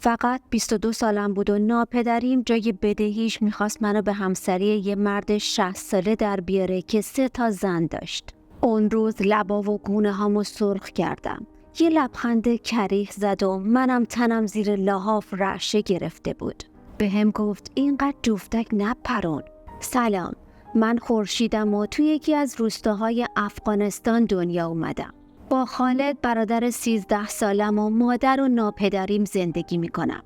فقط 22 سالم بود و ناپدریم جای بدهیش میخواست منو به همسری یه مرد 60 ساله در بیاره که 3 زن داشت. اون روز لبا و گونه هامو سرخ کردم. یه لبخند کریه زد و منم تنم زیر لحاف رعشه گرفته بود. به هم گفت اینقدر جفتک نپرون. سلام، من خورشیدم و توی یکی از روستاهای افغانستان دنیا اومدم. با خالد برادر 13 سالم و مادر و ناپدریم زندگی میکنم.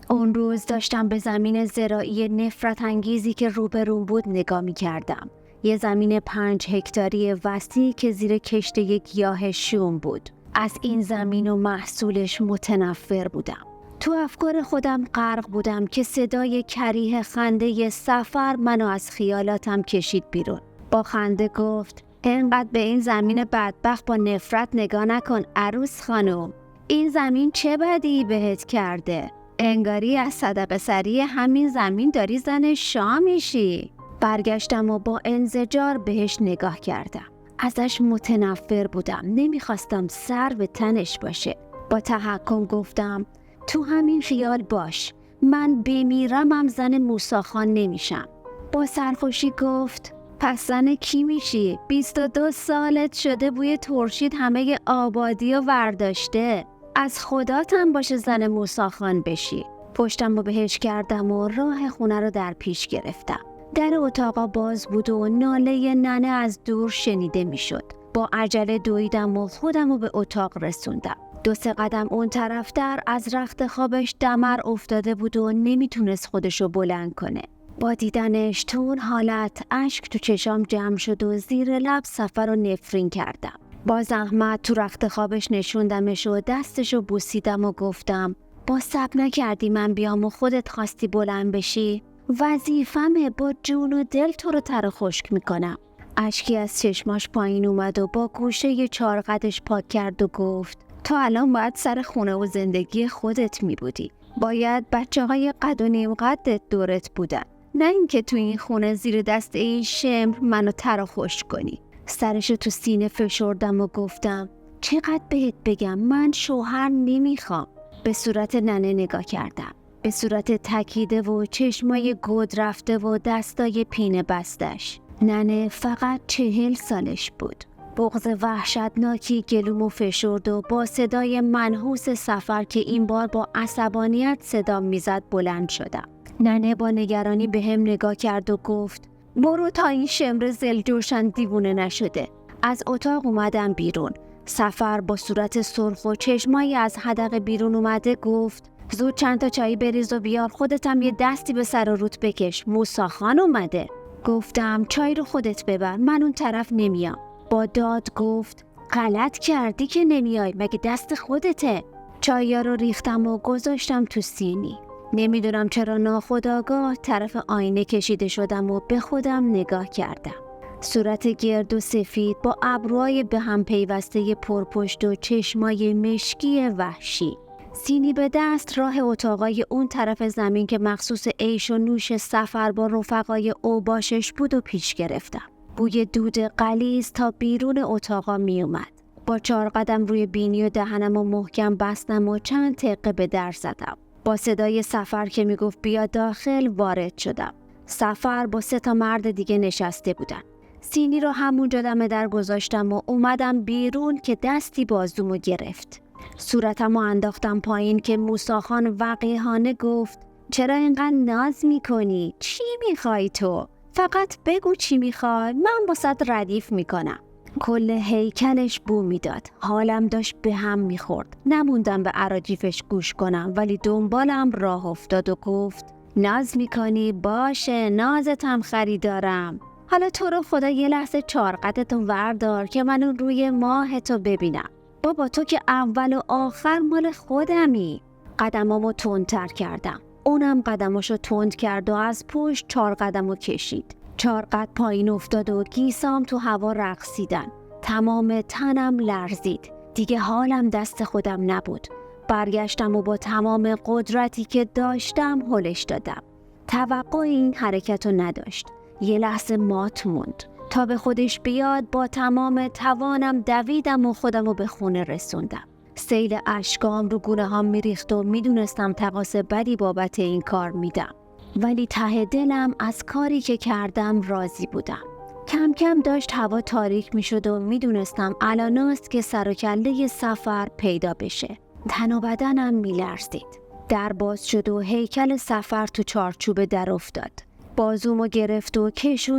اون روز داشتم به زمین زراعی نفرت انگیزی که روبروم بود نگاه میکردم. یه زمین 5 هکتاری وسیع که زیر کشت یک گیاه شوم بود. از این زمین و محصولش متنفر بودم. تو افکار خودم غرق بودم که صدای کریه خنده سفر منو از خیالاتم کشید بیرون. با خنده گفت اینقدر به این زمین بدبخت با نفرت نگاه نکن عروس خانم. این زمین چه بدی بهت کرده؟ انگاری از صدقه سری همین زمین داری زن شاه میشی. برگشتم و با انزجار بهش نگاه کردم. ازش متنفر بودم. نمیخواستم سر به تنش باشه. با تحکم گفتم تو همین خیال باش. من بمیرم زن موسی خان نمیشم. با سرخوشی گفت پس زن کی میشی؟ 22 سالت شده بوی ترشید همه آبادی و ورداشته. از خداتم باشه زن موسی خان بشی. پشتم رو بهش کردم و راه خونه رو در پیش گرفتم. در اتاقا باز بود و ناله ننه از دور شنیده میشد. با عجله دویدم و خودم رو به اتاق رسوندم. 2-3 قدم اون طرفتر از رخت خوابش دمر افتاده بود و نمیتونست خودشو بلند کنه. با دیدنش تو اون حالت اشک تو چشام جمع شد و زیر لب سفر رو نفرین کردم. با زحمت تو رخت خوابش نشوندمش و دستشو بوسیدم و گفتم با صبر نکردی من بیام و خودت خواستی بلند بشی؟ وظیفمه، با جون و دل تو رو تر خشک میکنم. اشکی از چشماش پایین اومد و با گوشه 4 قدش پاک کرد و گفت تو الان باید سر خونه و زندگی خودت میبودی. باید بچه‌های قد و نیم قدت دورت بودن، نه اینکه تو این خونه زیر دست این شمر منو تر خشک کنی. سرشو تو سینه فشردم و گفتم چقدر بهت بگم من شوهر نمیخوام. به صورت ننه نگاه کردم، به صورت تکیده و چشمای گود رفته و دستای پینه بستش. ننه فقط 40 سالش بود. بغض وحشتناکی گلومو فشرد و با صدای منحوس سفر که این بار با عصبانیت صدام میزد بلند شدم. ننه با نگرانی به هم نگاه کرد و گفت برو تا این شمر زلجوشن دیوونه نشده. از اتاق اومدم بیرون. سفر با صورت سرخ و چشمایی از حدقه بیرون اومده گفت زود چند تا چایی بریز و بیار، خودتم یه دستی به سر و روت بکش، موسی خان اومده. گفتم چای رو خودت ببر، من اون طرف نمیام. با داد گفت غلط کردی که نمیای، مگه دست خودته. چایا رو ریختم و گذاشتم تو سینی. نمیدونم چرا ناخودآگاه طرف آینه کشیده شدم و به خودم نگاه کردم. صورت گرد و سفید با ابروهای به هم پیوسته پرپشت و چشمای مشکی وحشی. سینی به دست راه اتاقای اون طرف زمین که مخصوص عیش و نوش سفر با رفقای اوباشش بود و پیش گرفتم. بوی دود غلیظ تا بیرون اتاقا می اومد. با 4 قدم روی بینی و دهنم و محکم بستم و چند دقیقه به در زدم. با صدای سفر که می گفت بیا داخل وارد شدم. سفر با 3 مرد دیگه نشسته بودن. سینی رو همونجا دم در گذاشتم و اومدم بیرون که دستی بازومو گرفت. صورتمو انداختم پایین که موسی خان وقیحانه گفت چرا اینقدر ناز میکنی؟ چی میخوای تو؟ فقط بگو چی میخوای، من واسط ردیف میکنم. کل هیکلش بو میداد. حالم داشت به هم میخورد. نموندم به اراجیفش گوش کنم، ولی دنبالم راه افتاد و گفت ناز میکنی؟ باشه، نازتم خریدارم. حالا تو رو خدا یه لحظه 4 قدتو وردار که من اون روی ماهتو ببینم. بابا تو که اول و آخر مال خودمی. قدمامو تندتر کردم. اونم قدماشو تند کرد و از پشت 4 قدمو کشید. 4 قد پایین افتاد و گیسام تو هوا رقصیدن. تمام تنم لرزید. دیگه حالم دست خودم نبود. برگشتم و با تمام قدرتی که داشتم هلش دادم. توقع این حرکتو نداشت. یه لحظه مات موند. تا به خودش بیاد با تمام توانم دویدم و خودمو به خونه رسوندم. سیل اشکام رو گونه هم میریخت و میدونستم تقاص بدی بابت این کار میدم. ولی ته دلم از کاری که کردم راضی بودم. کم کم داشت هوا تاریک میشد و میدونستم الاناست که سر و کله سفر پیدا بشه. تن و بدنم میلرزید. در باز شد و هیکل سفر تو چارچوب در افتاد. بازومو گرفت و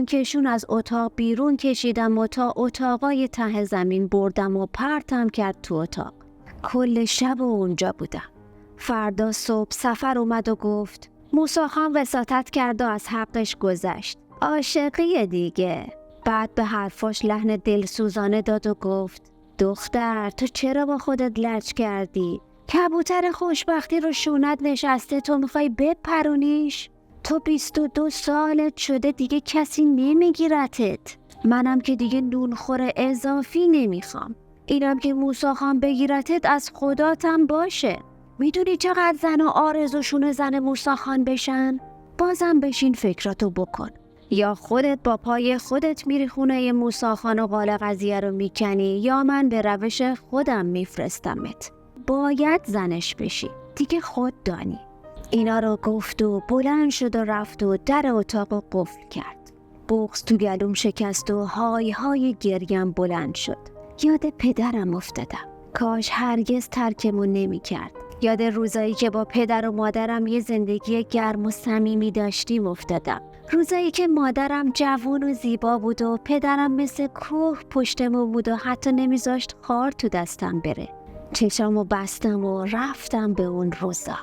کشون از اتاق بیرون کشیدم و تا اتاقای ته زمین بردم و پرتم کرد تو اتاق. کل شب و اونجا بودم. فردا صبح سفر اومد و گفت موسی خان وساطت کرد و از حقش گذشت. عاشقیه دیگه. بعد به حرفاش لحن دلسوزانه داد و گفت دختر تو چرا با خودت لج کردی؟ کبوتر خوشبختی رو شونت نشسته، تو میخوای بپرونیش؟ تو 22 سالت شده دیگه کسی نمیگیرتت. منم که دیگه نونخور اضافی نمیخوام. اینم که موسی خان بگیرتت از خداتم باشه. میدونی چقدر زن آرزوشون زن موسی خان بشن؟ بازم بشین فکراتو بکن. یا خودت با پای خودت میری خونه موسی خان و قال قضیه رو میکنی یا من به روش خودم میفرستمت. باید زنش بشی. دیگه خود دانی. اینا رو گفت و بلند شد و رفت و در اتاق رو قفل کرد. بغض تو گلوم شکست و های های گریم بلند شد. یاد پدرم افتادم. کاش هرگز ترکمون نمی کرد. یاد روزایی که با پدر و مادرم یه زندگی گرم و صمیمی داشتیم افتادم. روزایی که مادرم جوان و زیبا بود و پدرم مثل کوه پشتمون بود و حتی نمیذاشت خار تو دستم بره. چشامو بستم و رفتم به اون روزا.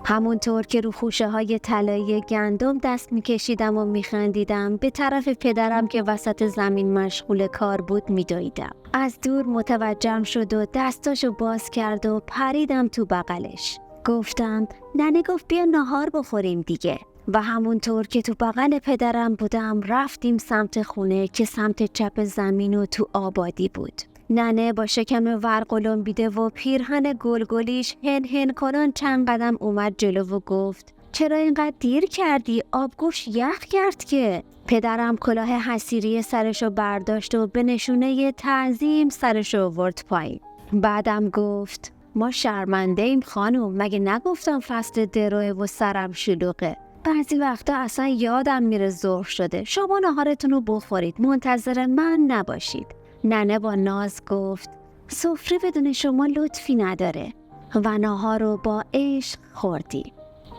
همونطور که رو خوشه های طلایی گندم دست میکشیدم و میخندیدم به طرف پدرم که وسط زمین مشغول کار بود میدویدم. از دور متوجهم شد و دستاشو باز کرد و پریدم تو بغلش. گفتم ننه گفت بیا نهار بخوریم دیگه. و همونطور که تو بغل پدرم بودم رفتیم سمت خونه که سمت چپ زمین و تو آبادی بود. ننه با شکم ورقلم بیده و پیرهن گلگلیش هن هن کنان چند قدم اومد جلو و گفت چرا اینقدر دیر کردی؟ آبگوش یخ کرد که. پدرم کلاه حصیری سرشو برداشت و به نشونه تعظیم سرشو آورد پایین. بعدم گفت ما شرمنده ایم خانم، مگه نگفتم فصل دروه و سرم شلوغه. بعضی وقتا اصلا یادم میره ظهر شده. شما نهارتون رو بخورید، منتظر من نباشید. ننه با ناز گفت سفره بدون شما لطفی نداره و ناهار رو با عشق خوردیم.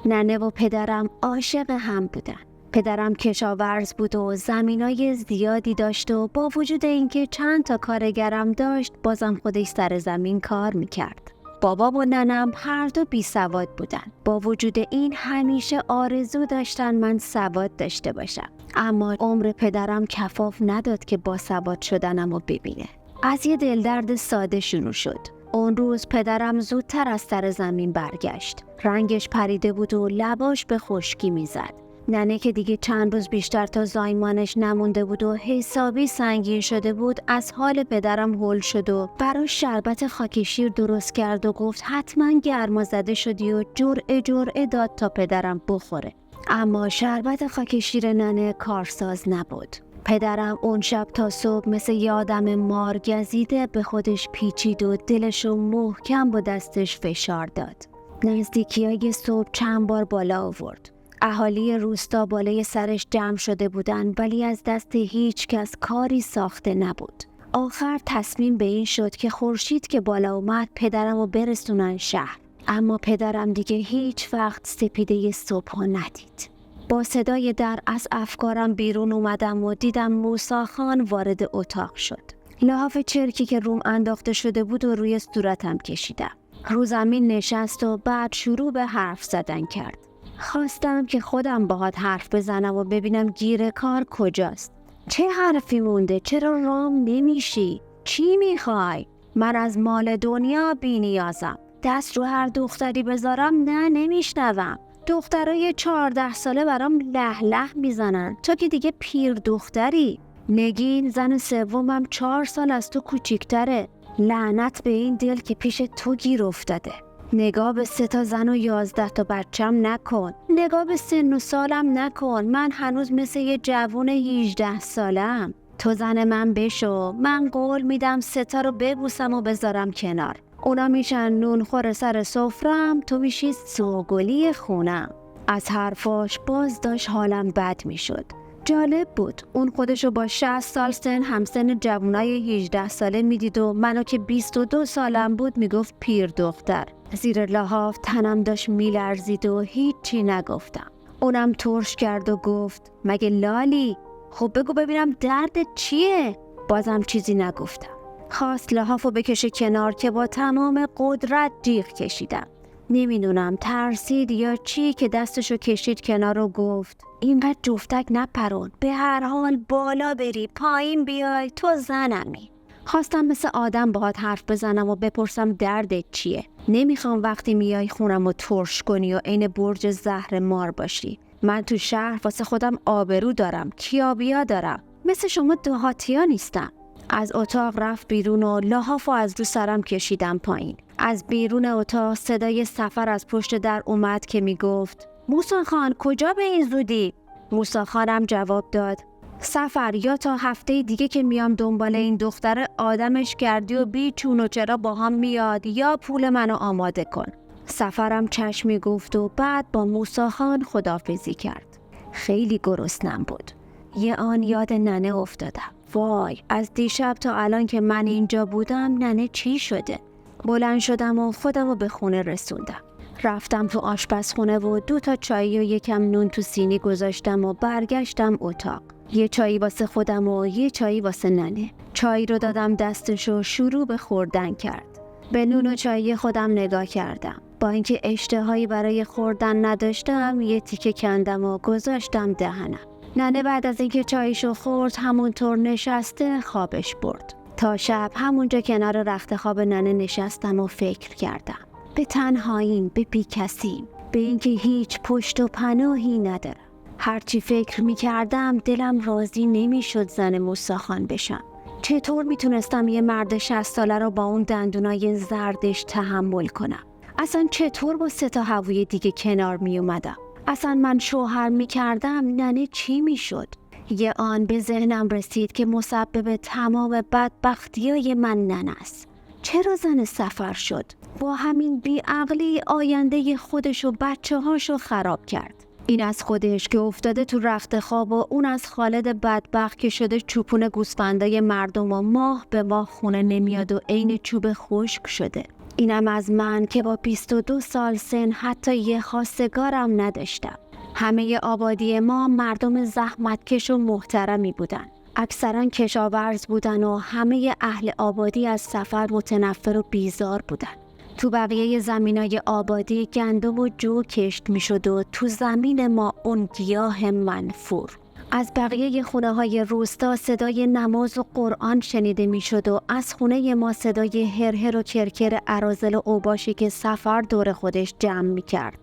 ننه و پدرم عاشق هم بودن. پدرم کشاورز بود و زمینای زیادی داشت و با وجود اینکه چند تا کارگرم داشت بازم خودش سر زمین کار میکرد. بابا و ننم هر دو بی سواد بودن. با وجود این همیشه آرزو داشتن من سواد داشته باشم. اما عمر پدرم کفاف نداد که با سواد شدنم رو ببینه. از یه دلدرد ساده شروع شد. اون روز پدرم زودتر از سر زمین برگشت. رنگش پریده بود و لباش به خشکی میزد. ننه که دیگه چند روز بیشتر تا زایمانش نمونده بود و حسابی سنگین شده بود از حال پدرم هول شد و براش شربت خاک شیر درست کرد و گفت حتما گرما زده شدی و جرعه داد تا پدرم بخوره. اما شربت خاک شیر ننه کارساز نبود. پدرم اون شب تا صبح مثل یه آدم مارگزیده به خودش پیچید و دلشو محکم با دستش فشار داد. نزدیکیای صبح چند بار بالا آورد. اهالی روستا بالای سرش جمع شده بودن ولی از دست هیچ کس کاری ساخته نبود. آخر تصمیم به این شد که خورشید که بالا اومد پدرمو برسونن شهر. اما پدرم دیگه هیچ وقت سپیده صبح ندید. با صدای در از افکارم بیرون اومدم و دیدم موسی خان وارد اتاق شد. لحاف چرکی که روم انداخته شده بود و روی صورتم کشیدم. رو زمین نشست و بعد شروع به حرف زدن کرد. خواستم که خودم باهات حرف بزنم و ببینم گیر کار کجاست. چه حرفی مونده؟ چرا رام نمیشی؟ چی میخوای؟ من از مال دنیا بی نیازم. دست رو هر دختری بذارم نمیشنوم. دخترای 14 ساله برام له له میزنن. تو که دیگه پیر دختری. نگین زن سومم 4 سال از تو کوچیکتره. لعنت به این دل که پیش تو گیر افتاده. نگاه به 3 تا زن و 11 تا بچم نکن. نگاه به سن و سالم نکن. من هنوز مثل یه جوون 18 سالم. تو زن من بشو. من قول میدم 3 تا رو ببوسم و بذارم کنار. اونا میشن نون خور سر سفرم، تو میشی سوگلی خونم. از حرفاش باز داشت حالم بد میشد. جالب بود، اون خودشو با 60 سال سن همسن جوانای 18 ساله میدید و منو که 22 سالم بود میگفت پیر دختر. زیر لحاف تنم داشت میلرزید و هیچی نگفتم. اونم ترش کرد و گفت مگه لالی؟ خب بگو ببینم دردت چیه؟ بازم چیزی نگفتم. خواست لحافو بکشه کنار که با تمام قدرت جیغ کشیدم. نمیدونم ترسید یا چی که دستشو کشید کنار و گفت اینقدر جفتک نپرون، به هر حال بالا بری پایین بیای، تو زنمی. خواستم مثل آدم باهات حرف بزنم و بپرسم دردت چیه. نمیخوام وقتی میای خونم و ترش کنی و عین برج زهر مار باشی. من تو شهر واسه خودم آبرو دارم، کیابیا دارم، مثل شما دهاتیا نیستم. از اتاق رفت بیرون و لحافو از رو سرم کشیدم پایین. از بیرون اتاق صدای سفر از پشت در اومد که میگفت موسی خان کجا به این زودی؟ موسی خانم جواب داد سفر، یا تا هفته دیگه که میام دنبال این دختر آدمش کردی و بی چون و چرا با هم میاد، یا پول منو آماده کن. سفرم چشمی گفت و بعد با موسی خان خداحافظی کرد. خیلی گرسنم بود. یه آن یاد ننه افتادم. وای، از دیشب تا الان که من اینجا بودم ننه چی شده؟ بلند شدم و خودمو به خونه رسوندم. رفتم تو آشپزخونه و 2 تا چای و یکم نون تو سینی گذاشتم و برگشتم اتاق. یه چایی واسه خودم و یه چایی واسه ننه. چای رو دادم دستش و شروع به خوردن کرد. به نون و چای خودم نگاه کردم. با اینکه اشتهایی برای خوردن نداشتم، یه تیکه کندم و گذاشتم دهنم. ننه بعد از اینکه چایشو خورد همونطور نشسته خوابش برد. تا شب همونجا کنار رخت خواب ننه نشستم و فکر کردم. به تنهاییم، به بیکسیم، به اینکه هیچ پشت و پناهی ندارم. هرچی فکر میکردم دلم راضی نمیشد زن موسی خان بشم. چطور میتونستم یه مرد 60 ساله رو با اون دندونای زردش تحمل کنم؟ اصلا چطور با 3 تا هووی دیگه کنار میومدم؟ اصلا من شوهر میکردم ننه چی میشد؟ یه آن به ذهنم رسید که مسبب تمام بدبختیای من ننه است. چرا زن سفر شد؟ با همین بیعقلی آینده خودش و بچه هاشو خراب کرد. این از خودش که افتاده تو رخت خواب و اون از خالد بدبخت که شده چوپون گوسفندای مردم و ماه به ماه خونه نمیاد و عین چوب خشک شده. اینم از من که با 22 سال سن حتی یه خواستگارم نداشتم. همه آبادی ما مردم زحمتکش و محترمی بودن. اکثرا کشاورز بودن و همه اهل آبادی از سفر متنفر و بیزار بودن. تو بقیه زمینای آبادی گندم و جو کشت می شد و تو زمین ما اون گیاه منفور. از بقیه خونه های روستا صدای نماز و قرآن شنیده می شد و از خونه ما صدای هرهر و کرکر اراذل و اوباشی که سفر دور خودش جمع می کرد.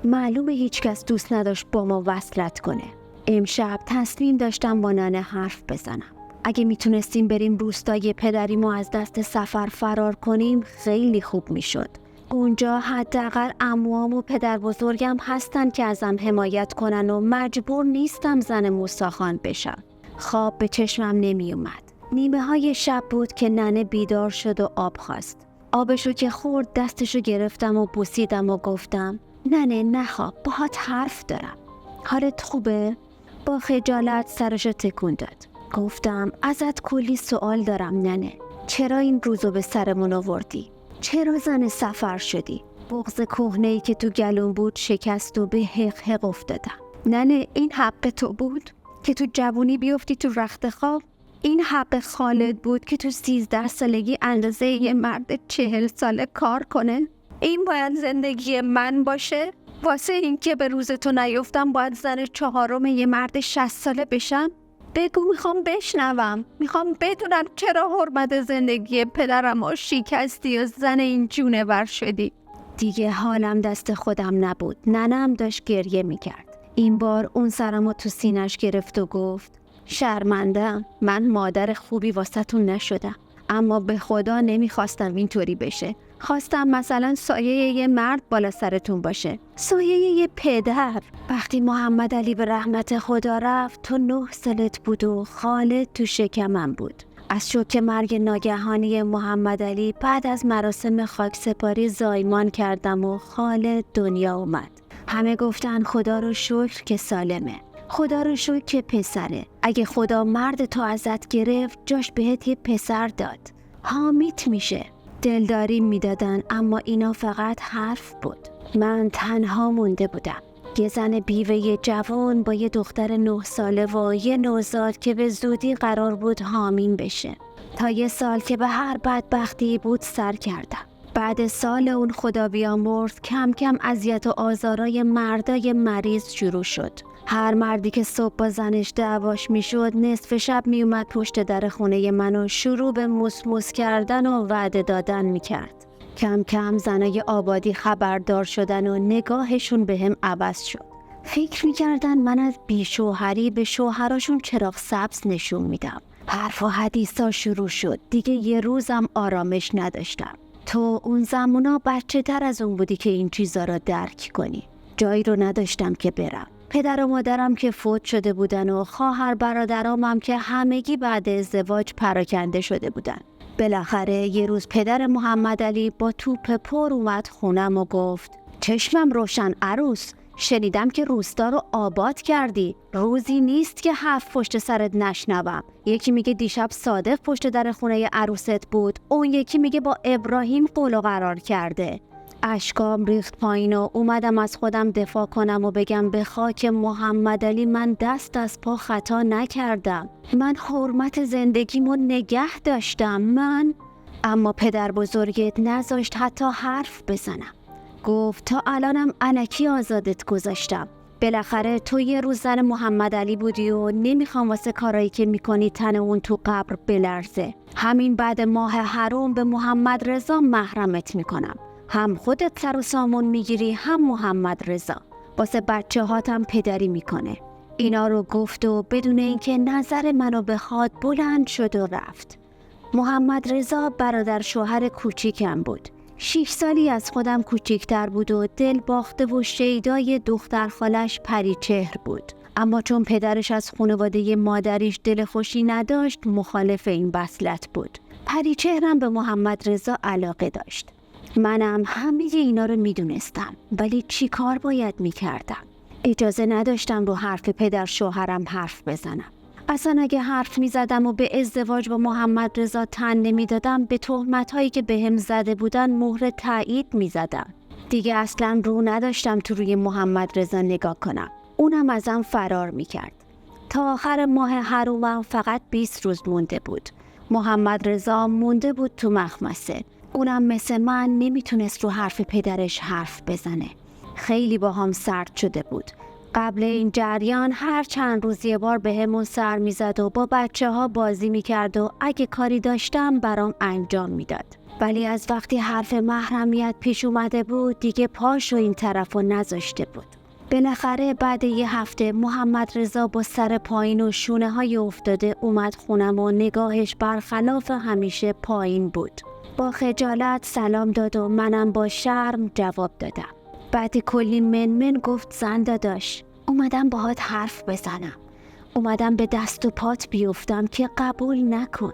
معلومه هیچ کس دوست نداشت با ما وصلت کنه. امشب تصمیم داشتم با ننه حرف بزنم. اگه میتونستیم بریم روستای پدریمو از دست سفر فرار کنیم خیلی خوب میشد. اونجا حداقل عموام و پدر بزرگم هستن که ازم حمایت کنن و مجبور نیستم زن موسی خان بشم. خواب به چشمم نمی اومد. نیمه های شب بود که ننه بیدار شد و آب خواست. آبشو که خورد دستشو گرفتم و بوسیدم و گفتم ننه نخواب، باهات حرف دارم. حالت خوبه؟ با خجالت سرشو تکون داد. گفتم ازت کلی سوال دارم ننه. چرا این روزو به سرمون آوردی؟ چرا زن سفر شدی؟ بغض کهنه‌ای که تو گلوم بود شکست و به حق حق افتادم. ننه این حق تو بود که تو جوونی بیفتی تو رخت خواب؟ این حق خالد بود که تو 13 سالگی اندازه یه مرد 40 ساله کار کنه؟ این باید زندگی من باشه؟ واسه این که به روز تو نیفتم باید زن 4م یه مرد 60 ساله بشم؟ بگو، میخوام بشنوم. میخوام بدونم چرا حرمت زندگی پدرم رو شکستی و زن این جونور شدی. دیگه حالم دست خودم نبود. ننم داشت گریه میکرد. این بار اون سرمو تو سینش گرفت و گفت شرمندم، من مادر خوبی واسه‌تون نشدم. اما به خدا نمیخواستم اینطوری بشه. خواستم مثلا سایه یه مرد بالا سرتون باشه، سایه یه پدر. وقتی محمد علی به رحمت خدا رفت تو 9 سالت بود و خالد تو شکمم بود. از شوک مرگ ناگهانی محمد علی بعد از مراسم خاکسپاری زایمان کردم و خالد دنیا اومد. همه گفتن خدا رو شکر که سالمه، خدا رو شکر که پسره. اگه خدا مرد تو ازت گرفت جاش بهت یه پسر داد، حامیت میشه. دلداری میدادن اما اینا فقط حرف بود. من تنها مونده بودم، یه زن بیوه جوان با یه دختر 9 ساله و یه نوزاد که به زودی قرار بود حامیم بشه. تا یه سال که به هر بدبختی بود سر کردم. بعد سال اون خدا بیامرز کم کم اذیت و آزارای مردای مریض شروع شد. هر مردی که صبح با زنش دعواش میشد نصف شب میومد پشت در خونه من و شروع به موس کردن و وعده دادن میکرد. کم کم زنای آبادی خبردار شدن و نگاهشون بهم عوض شد. فکر میکردن من از بیشوهری به شوهراشون چراغ سبز نشون میدم. حرف و حدیثا شروع شد. دیگه یه روزم آرامش نداشتم. تو اون زمونا بچه تر از اون بودی که این چیزا رو درک کنی. جایی رو نداشتم که برم. پدر و مادرم که فوت شده بودن و خواهر برادرامم که همگی بعد ازدواج پراکنده شده بودن. بالاخره یه روز پدر محمد علی با توپ پر اومد خونم و گفت چشمم روشن عروس، شنیدم که روستا رو آباد کردی. روزی نیست که 7 پشت سرت نشنوم. یکی میگه دیشب صادق پشت در خونه عروست بود، اون یکی میگه با ابراهیم قول و قرار کرده. اشکام ریخت پایین و اومدم از خودم دفاع کنم و بگم به خاک محمد علی من دست از پا خطا نکردم. من حرمت زندگیمو نگه داشتم. اما پدر بزرگت نذاشت حتی حرف بزنم. گفت تا الانم الکی آزادت گذاشتم. بالاخره تو یه روز زن محمد علی بودی و نمیخوام واسه کارایی که میکنی تن اون تو قبر بلرزه. همین بعد ماه حرام به محمد رضا محرمت میکنم. هم خودت سر و سامون میگیری هم محمد رضا. واسه بچه هاتم پدری میکنه. اینا رو گفت و بدون اینکه نظر منو بخواد بلند شد و رفت. محمد رضا برادر شوهر کوچیکم بود. 6 سالی از خودم کوچیکتر بود و دل باخته و شیدای دختر خالش پریچهر بود. اما چون پدرش از خانواده مادریش دل خوشی نداشت مخالف این وصلت بود. پریچهرم به محمد رضا علاقه داشت. منم همه اینا رو میدونستم، ولی چی کار باید میکردم؟ اجازه نداشتم رو حرف پدر شوهرم حرف بزنم. اصلا اگه حرف میزدم و به ازدواج با محمد رضا تن نمیدادم به تهمت‌هایی که بهم زده بودن مهر تایید میزدم. دیگه اصلا رو نداشتم تو روی محمد رضا نگاه کنم. اونم ازم فرار میکرد. تا آخر ماه حرامم فقط 20 روز مونده بود. محمد رضا مونده بود تو مخمسه. اونم مثل من نمیتونست رو حرف پدرش حرف بزنه. خیلی با هم سرد شده بود. قبل این جریان هر چند روز یه بار به همون سر میزد و با بچه ها بازی میکرد و اگه کاری داشتم برام انجام میداد. ولی از وقتی حرف محرمیت پیش اومده بود دیگه پاشو این طرفو نذاشته بود. بالاخره بعد یه هفته محمد رضا با سر پایین و شونه های افتاده اومد خونم و نگاهش برخلاف همیشه پایین بود. با خجالت سلام داد و منم با شرم جواب دادم. بعد کلی من گفت زن داداش، اومدم باهات حرف بزنم. اومدم به دست و پات بیفتم که قبول نکن.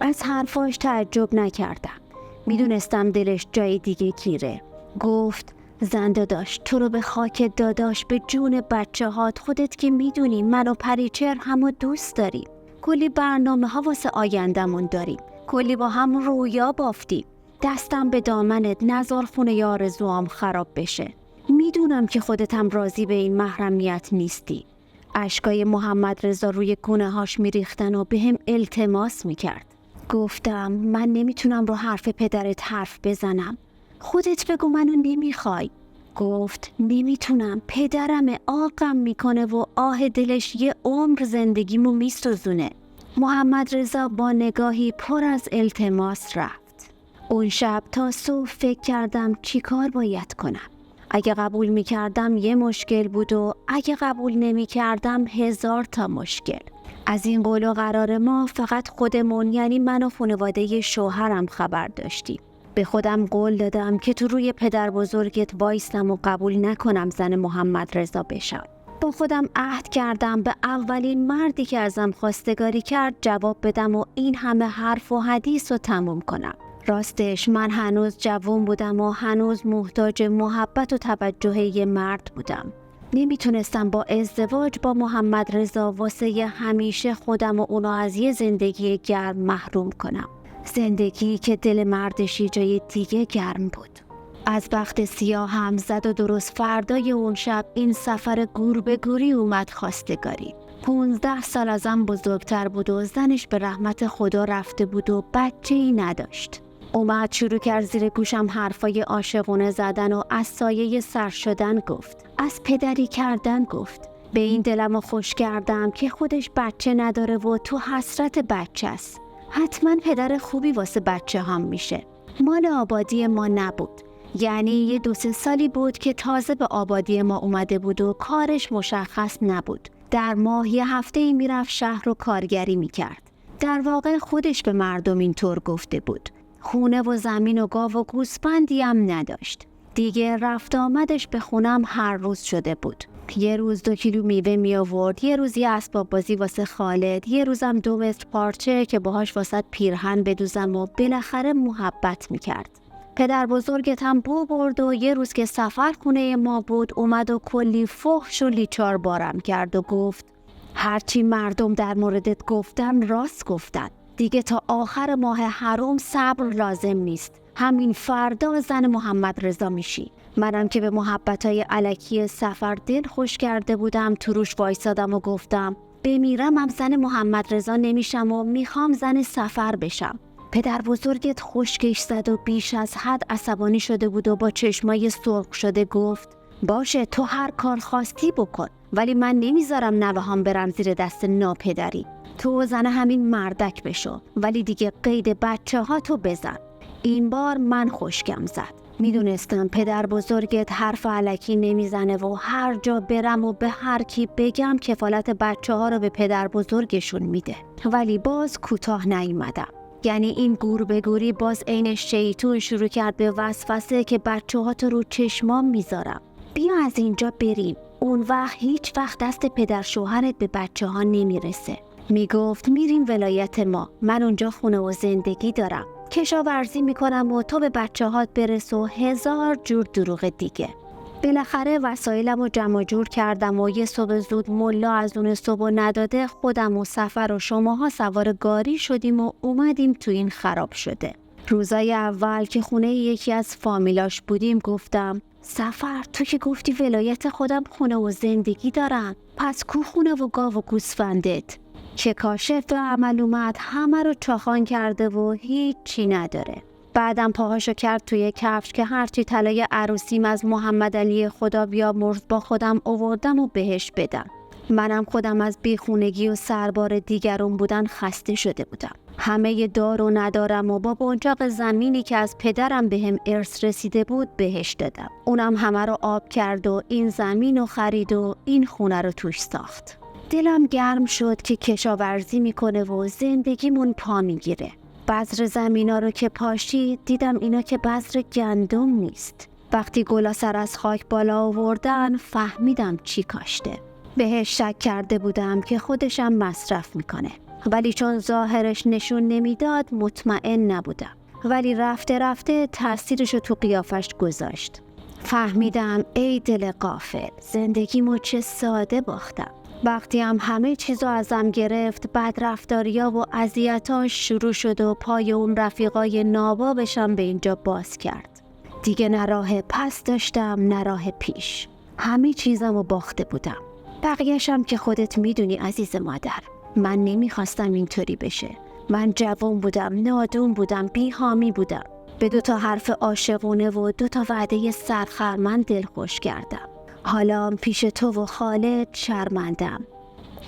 از حرفاش تعجب نکردم. میدونستم دلش جای دیگه گیره. گفت زن داداش تو رو به خاک داداش به جون بچه هات، خودت که میدونی من و پریچر همو دوست داریم. کلی برنامه ها واسه آیندمون داریم. کلی با هم رویا بافتیم. دستم به دامنت، نذار خونه آرزوام خراب بشه. میدونم که خودت هم راضی به این محرمیت نیستی. اشکای محمد رضا روی گونه هاش میریختن و به هم التماس میکرد. گفتم من نمیتونم رو حرف پدرت حرف بزنم. خودت بگو منو نمیخوای. گفت نمیتونم، پدرمه، آقم میکنه و آه دلش یه عمر زندگیمو میسوزونه. محمد رضا با نگاهی پر از التماس رفت. اون شب تا صبح فکر کردم چی کار باید کنم. اگه قبول میکردم یه مشکل بود و اگه قبول نمیکردم 1000 تا مشکل. از این قول و قرار ما فقط خودمون، یعنی من و خانواده شوهرم خبر داشتیم. به خودم قول دادم که تو روی پدر بزرگت وایستم و قبول نکنم زن محمد رضا بشم. با خودم عهد کردم به اولین مردی که ازم خواستگاری کرد جواب بدم و این همه حرف و حدیث رو تموم کنم. راستش من هنوز جوان بودم و هنوز محتاج محبت و توجه یه مرد بودم. نمیتونستم با ازدواج با محمد رضا واسه همیشه خودم و اونا از یه زندگی گرم محروم کنم. زندگی که دل مردشی جای دیگه گرم بود. از وقت سیاه هم زد و درست فردای اون شب این سفر گور به گوری اومد خواستگاری. 15 سال ازم بزرگتر بود و زنش به رحمت خدا رفته بود و بچه‌ای نداشت. اومد شروع کرد زیر گوشم حرفای عاشقونه زدن و از سایه سر شدن گفت. از پدری کردن گفت. به این دلمو خوش کردم که خودش بچه نداره و تو حسرت بچه است. حتما پدر خوبی واسه بچه هم میشه. مال آبادی ما نبود. یعنی یه 2-3 سالی بود که تازه به آبادی ما اومده بود و کارش مشخص نبود. در ماه یه هفته‌ای میرفت شهر و کارگری میکرد. در واقع خودش به مردم اینطور گفته بود. خونه و زمین و گاو و گوسفندی هم نداشت. دیگه رفت آمدش به خونم هر روز شده بود. یه روز 2 کیلو میوه می آورد، یه روز یه اسباب بازی واسه خالد، یه روزم 2 متر پارچه که باهاش واسه پیرهن بدوزم و بالاخره محبت میکرد. پدر بزرگت هم بو برد و یه روز که سفر خونه ما بود اومد و کلی فحش و لیچار بارم کرد و گفت هرچی مردم در موردت گفتن راست گفتن. دیگه تا آخر ماه حرم صبر لازم نیست. همین فردا زن محمد رضا میشی. منم که به محبتای الکی سفر دل خوش کرده بودم تو روش وایسادم و گفتم بمیرم هم زن محمد رضا نمیشم و میخوام زن سفر بشم. پدر بزرگت خشکش زد و بیش از حد عصبانی شده بود و با چشمای سرخ شده گفت باشه تو هر کار خواستی بکن، ولی من نمیذارم نوهام برم زیر دست ناپدری. تو زن همین مردک بشو، ولی دیگه قید بچه ها تو بزن. این بار من خشکم زد. میدونستم پدر بزرگت حرف الکی نمیزنه و هر جا برم و به هر کی بگم کفالت بچه ها رو به پدر بزرگشون میده. ولی باز کوتاه نیومدم. یعنی این گور به گوری باز عین شیطون شروع کرد به وسوسه که بچه ها تو رو چشمام میذارم. بیا از اینجا بریم. اون وقت هیچ وقت دست پدر شوهرت به بچه ها نمیرسه. میگفت میریم ولایت ما، من اونجا خونه و زندگی دارم، کشاورزی میکنم و تو به بچه هات برس و 1000 جور دروغ دیگه. بالاخره وسایلم رو جمع جور کردم و یه صبح زود ملا از اون صبح نداده خودم و سفر و شماها سوار گاری شدیم و اومدیم تو این خراب شده. روزای اول که خونه یکی از فامیلاش بودیم گفتم سفر تو که گفتی ولایت خودم خونه و زندگی دارم، پس کو خونه و گاو و گوسفندت؟ که کاشف به عمل اومد همه رو چاخان کرده و هیچ چی نداره. بعدم پاهاشو کرد توی کفش که هرچی طلای عروسیم از محمد علی خدا بیامرز با خودم آوردم و بهش بدم. منم خودم از بیخونگی و سربار دیگرون بودن خسته شده بودم. همه دار و ندارم و با بنجاق زمینی که از پدرم بهم ارث رسیده بود بهش دادم. اونم همه رو آب کرد و این زمین رو خرید و این خونه رو توش ساخت. دلم گرم شد که کشاورزی میکنه و زندگیمون پا میگیره. بذر زمینا رو که پاشید دیدم اینا که بذر گندم نیست. وقتی گلا سر از خاک بالا آوردن فهمیدم چی کاشته. بهش شک کرده بودم که خودشم مصرف میکنه، ولی چون ظاهرش نشون نمیداد مطمئن نبودم. ولی رفته رفته تأثیرشو تو قیافش گذاشت. فهمیدم ای دل غافل، زندگیمو چه ساده باختم. وقتی هم همه چیزو ازم گرفت بدرفتاریا و اذیتاش شروع شد و پای اون رفیقای نابابشم به اینجا باز کرد. دیگه نه راه پس داشتم نه راه پیش. همه چیزمو باخته بودم. بقیه‌شم که خودت میدونی عزیز مادر. من نمیخواستم اینطوری بشه. من جوان بودم، نادون بودم، بی حامی بودم. به 2 حرف عاشقونه و 2 وعده سرخرمن دلخوش کردم. حالا پیش تو و خالد شرمندم.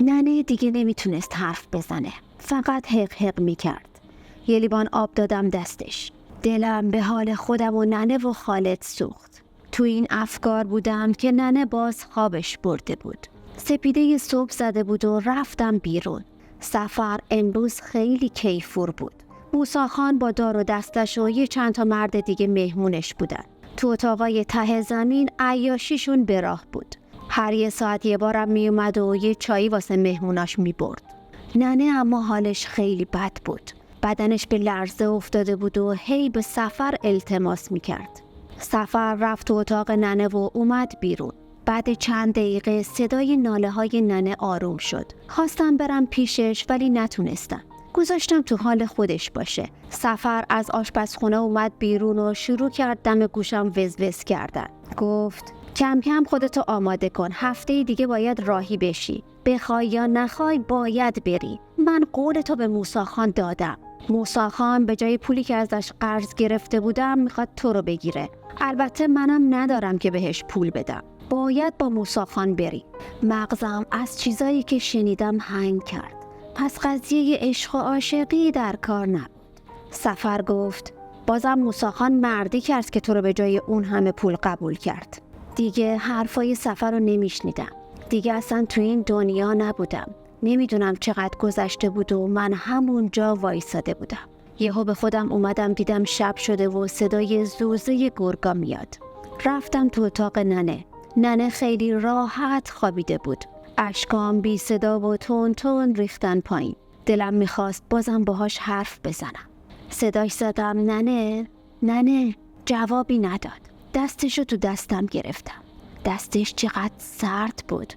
ننه دیگه نمیتونست حرف بزنه، فقط حق حق میکرد. یه لیوان آب دادم دستش. دلم به حال خودم و ننه و خالد سوخت. تو این افکار بودم که ننه باز خوابش برده بود. سپیده صبح زده بود و رفتم بیرون. سفر امروز خیلی کیفور بود. موسی خان با دار و دستش و یه چند تا مرد دیگه مهمونش بودن. تو اتاقای ته زمین عیاشیشون به راه بود. هر یه ساعت یه بارم میومد و یه چایی واسه مهموناش میبرد. ننه اما حالش خیلی بد بود. بدنش به لرزه افتاده بود و هی به سفر التماس میکرد. سفر رفت تو اتاق ننه و اومد بیرون. بعد چند دقیقه صدای ناله های ننه آروم شد. خواستم برم پیشش ولی نتونستم. گذاشتم تو حال خودش باشه. سفر از آشپزخونه اومد بیرون و شروع کرد دم گوشم وزوز کردن. گفت کم کم خودتو آماده کن. هفته دیگه باید راهی بشی. بخوای یا نخوای باید بری. من قولتو به موسی خان دادم. موسی خان به جای پولی که ازش قرض گرفته بودم میخواد تو رو بگیره. البته منم ندارم که بهش پول بدم. باید با موسی خان بری. مغزم از چیزایی که شنیدم هنگ کرد. پس قضیه عشق و عاشقی در کار نبود. سفر گفت بازم موسی خان مردی کرد که تو رو به جای اون همه پول قبول کرد. دیگه حرفای سفر رو نمیشنیدم. دیگه اصلا تو این دنیا نبودم. نمیدونم چقدر گذشته بود و من همونجا وایساده بودم. یهو به خودم اومدم دیدم شب شده و صدای زوزه گرگا میاد. رفتم تو اتاق ننه. ننه خیلی راحت خوابیده بود. اشکام بی صدا و تون تون ریختن پایین. دلم میخواست بازم باهاش حرف بزنم. صداش زدم ننه ننه. جوابی نداد. دستشو تو دستم گرفتم. دستش چقدر سرد بود.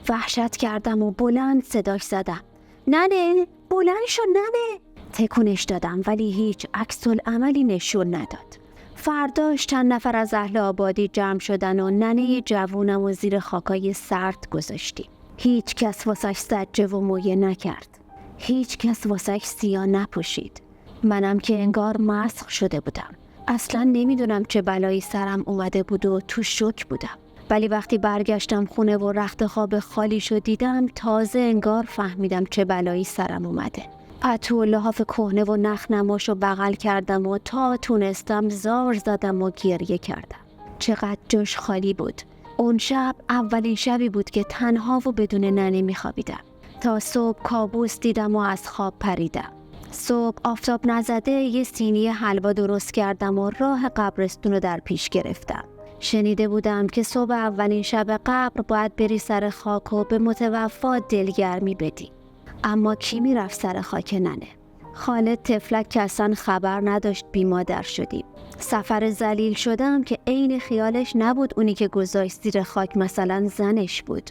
وحشت کردم و بلند صداش زدم ننه بلند شو ننه. تکونش دادم ولی هیچ عکس العملی نشون نداد. فرداش چند نفر از اهل آبادی جمع شدن و ننه جوونم و زیر خاکای سرد گذاشتیم. هیچ کس واسش سجه و مویه نکرد. هیچ کس واسش سیاه نپوشید. منم که انگار مسخ شده بودم. اصلا نمیدونم چه بلایی سرم اومده بود و تو شوک بودم. ولی وقتی برگشتم خونه و رخت خواب خالیشو دیدم تازه انگار فهمیدم چه بلایی سرم اومده. پتو و لحاف کهنه و نخنماشو بغل کردم و تا تونستم زار زدم و گریه کردم. چقدر جاش خالی بود. اون شب اولین شبی بود که تنها و بدون ننه میخوابیدم. تا صبح کابوس دیدم و از خواب پریدم. صبح آفتاب نزده یه سینی حلوا درست کردم و راه قبرستون رو در پیش گرفتم. شنیده بودم که صبح اولین شب قبر باید بری سر خاک و به متوفا دلگرمی بدی. اما کی میرفت سر خاک ننه؟ خالد طفلک که اصلا خبر نداشت بی مادر شدیم. سفر ذلیل شدم که عین خیالش نبود اونی که گذاشت زیر خاک مثلا زنش بود.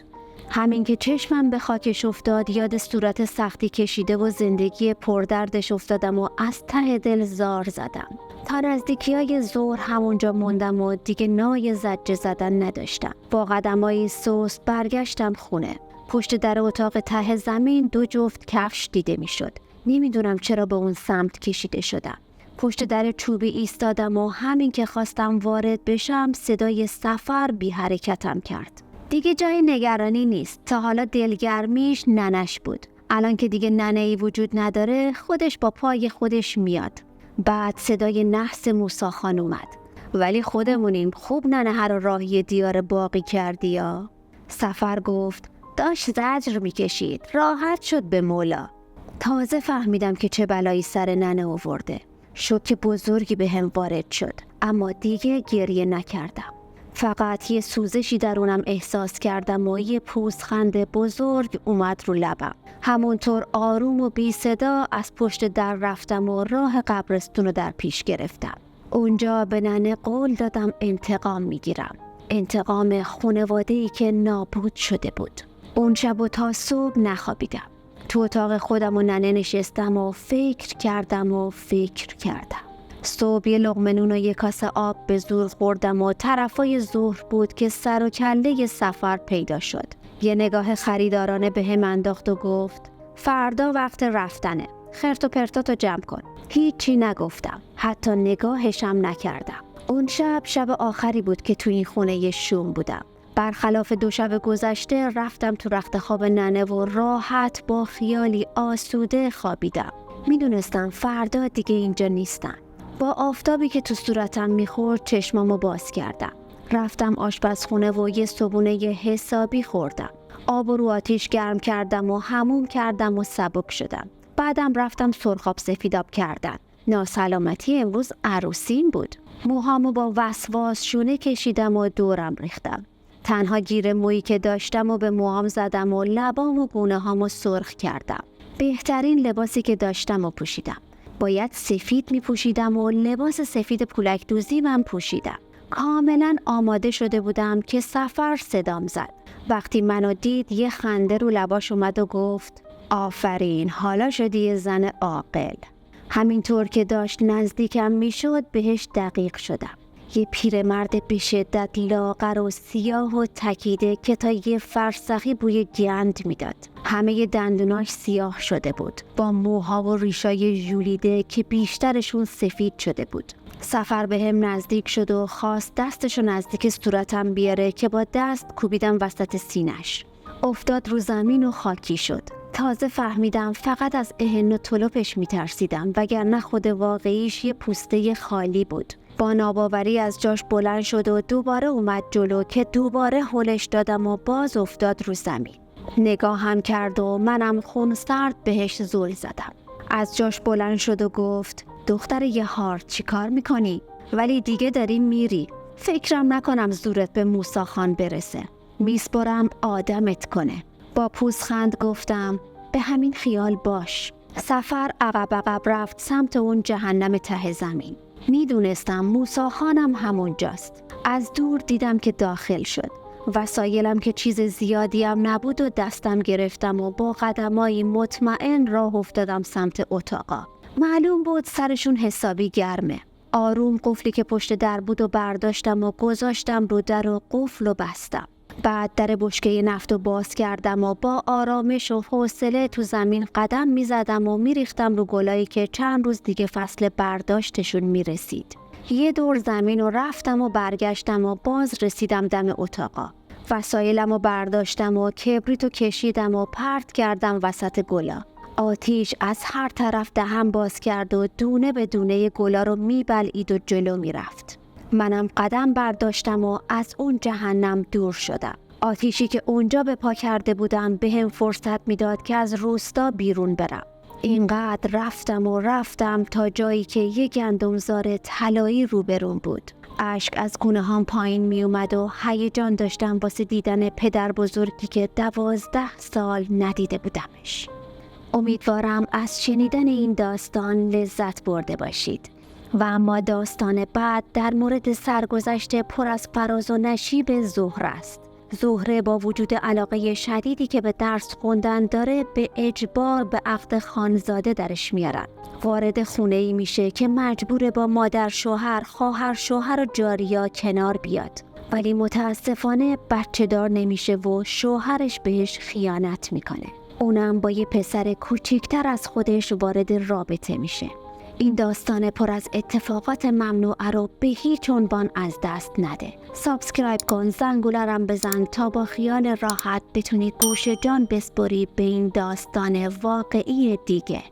همین که چشمم به خاکش افتاد یاد صورت سختی کشیده و زندگی پردردش افتادم و از ته دل زار زدم. تا نزدیکیای ظهر همونجا موندم و دیگه نای زجه زدن نداشتم. با قدمایی سست برگشتم خونه. پشت در اتاق ته زمین 2 جفت کفش دیده میشد. نمیدونم چرا به اون سمت کشیده شدم. پشت در چوبی ایستادم و همین که خواستم وارد بشم صدای سفر بی حرکتم کرد. دیگه جای نگرانی نیست. تا حالا دلگرمیش ننش بود. الان که دیگه ننه‌ای وجود نداره خودش با پای خودش میاد. بعد صدای نحس موسی خان اومد. ولی خودمونیم خوب ننه رو راهی دیار باقی کردی یا؟ سفر گفت داشت زجر میکشید. راحت شد به مولا. تازه فهمیدم که چه بلایی سر ننه آورده. شوک بزرگی به هم وارد شد. اما دیگه گریه نکردم. فقط یه سوزشی درونم احساس کردم و یه پوزخند بزرگ اومد رو لبم. همونطور آروم و بی صدا از پشت در رفتم و راه قبرستون رو در پیش گرفتم. اونجا به ننه قول دادم انتقام میگیرم. انتقام خانواده‌ای که نابود شده بود. اون شب و تا صبح نخوابیدم. تو اتاق خودم و ننه نشستم و فکر کردم. صبح یه لقمه نون و یه کاسه آب به زور خوردم و طرفای ظهر بود که سر و کله سفر پیدا شد. یه نگاه خریدارانه به هم انداخت و گفت فردا وقت رفتنه. خرت و پرتاتو جمع کن. هیچی نگفتم. حتی نگاهشم نکردم. اون شب آخری بود که تو این خونه شوم بودم. برخلاف 2 شب گذشته رفتم تو رخت خواب ننه و راحت با خیالی آسوده خوابیدم. میدونستم فردا دیگه اینجا نیستم. با آفتابی که تو صورتم میخورد چشمامو باز کردم. رفتم آشپزخونه و یه صبحونه حسابی خوردم. آب رو آتیش گرم کردم و حموم کردم و سبک شدم. بعدم رفتم سرخاب سفیداب کردن. ناسلامتی امروز عروسین بود. موهامو با وسواس شونه کشیدم و دورم ریختم. تنها گیر مویی که داشتم و به موهام زدم و لبام و گونه هامو سرخ کردم. بهترین لباسی که داشتم و پوشیدم. باید سفید می پوشیدم و لباس سفید پولک دوزی من پوشیدم. کاملا آماده شده بودم که سفر صدام زد. وقتی منو دید یه خنده رو لباش اومد و گفت آفرین، حالا شدی یه زن عاقل. همینطور که داشت نزدیکم میشد بهش دقیق شدم. یه پیرمرد به شدت لاغر و سیاه و تکیده که تا یه فرسخی بوی گند میداد. همه دندوناش سیاه شده بود، با موها و ریشای ژولیده که بیشترشون سفید شده بود. سفر به هم نزدیک شد و خواست دستشو نزدیک صورتم بیاره که با دست کوبیدم وسط سینش. افتاد رو زمین و خاکی شد. تازه فهمیدم فقط از اهن و طلوپش میترسیدم، وگرنه خود واقعیش یه پوسته خالی بود. با ناباوری از جاش بلند شد و دوباره اومد جلو که دوباره هلش دادم و باز افتاد رو زمین. نگاهم کرد و منم خون سرد بهش زل زدم. از جاش بلند شد و گفت دختر یه هارد چی کار میکنی؟ ولی دیگه داری میری. فکرم نکنم زورت به موسی خان برسه. میسپرم آدمت کنه. با پوزخند گفتم به همین خیال باش. سفر عقب رفت سمت اون جهنم ته زمین. میدونستم موسی خانم همونجاست. از دور دیدم که داخل شد. وسایلم که چیز زیادی هم نبود و دستم گرفتم و با قدمایی مطمئن راه افتادم سمت اتاقا. معلوم بود سرشون حسابی گرمه. آروم قفلی که پشت در بود و برداشتم و گذاشتم رو در و قفل و بستم. بعد در بشکه نفت رو باز کردم و با آرامش و حوصله تو زمین قدم می زدم و می ریختم رو گلایی که چند روز دیگه فصل برداشتشون می رسید. یه دور زمین رو رفتم و برگشتم و باز رسیدم دم اتاقا. وسایلم رو برداشتم و کبریت رو کشیدم و پرت کردم وسط گلا. آتیش از هر طرف دهن باز کرد و دونه به دونه گلا رو می بلعید و جلو می رفت. منم قدم برداشتم و از اون جهنم دور شدم. آتیشی که اونجا به پا کرده بودم به هم فرصت میداد که از روستا بیرون برم. اینقدر رفتم تا جایی که یک گندمزار طلایی روبروم بود. اشک از گونه هام پایین می اومد و هیجان داشتم واسه دیدن پدر بزرگی که 12 سال ندیده بودمش. امیدوارم از شنیدن این داستان لذت برده باشید. و اما داستان بعد در مورد سرگذشت پر از فراز و نشیب زهره است. زهره با وجود علاقه شدیدی که به درس خوندن داره به اجبار به عقد خانزاده درش میارن. وارد خونه‌ای میشه که مجبور با مادر شوهر، خواهر شوهر و جاریا کنار بیاد. ولی متاسفانه بچه دار نمیشه و شوهرش بهش خیانت میکنه. اونم با یه پسر کوچیکتر از خودش وارد رابطه میشه. این داستان پر از اتفاقات ممنوعه رو به هیچ عنوان از دست نده. سابسکرایب کن، زنگوله رم بزن تا با خیال راحت بتونی گوش جان بسپری به این داستان واقعی دیگه.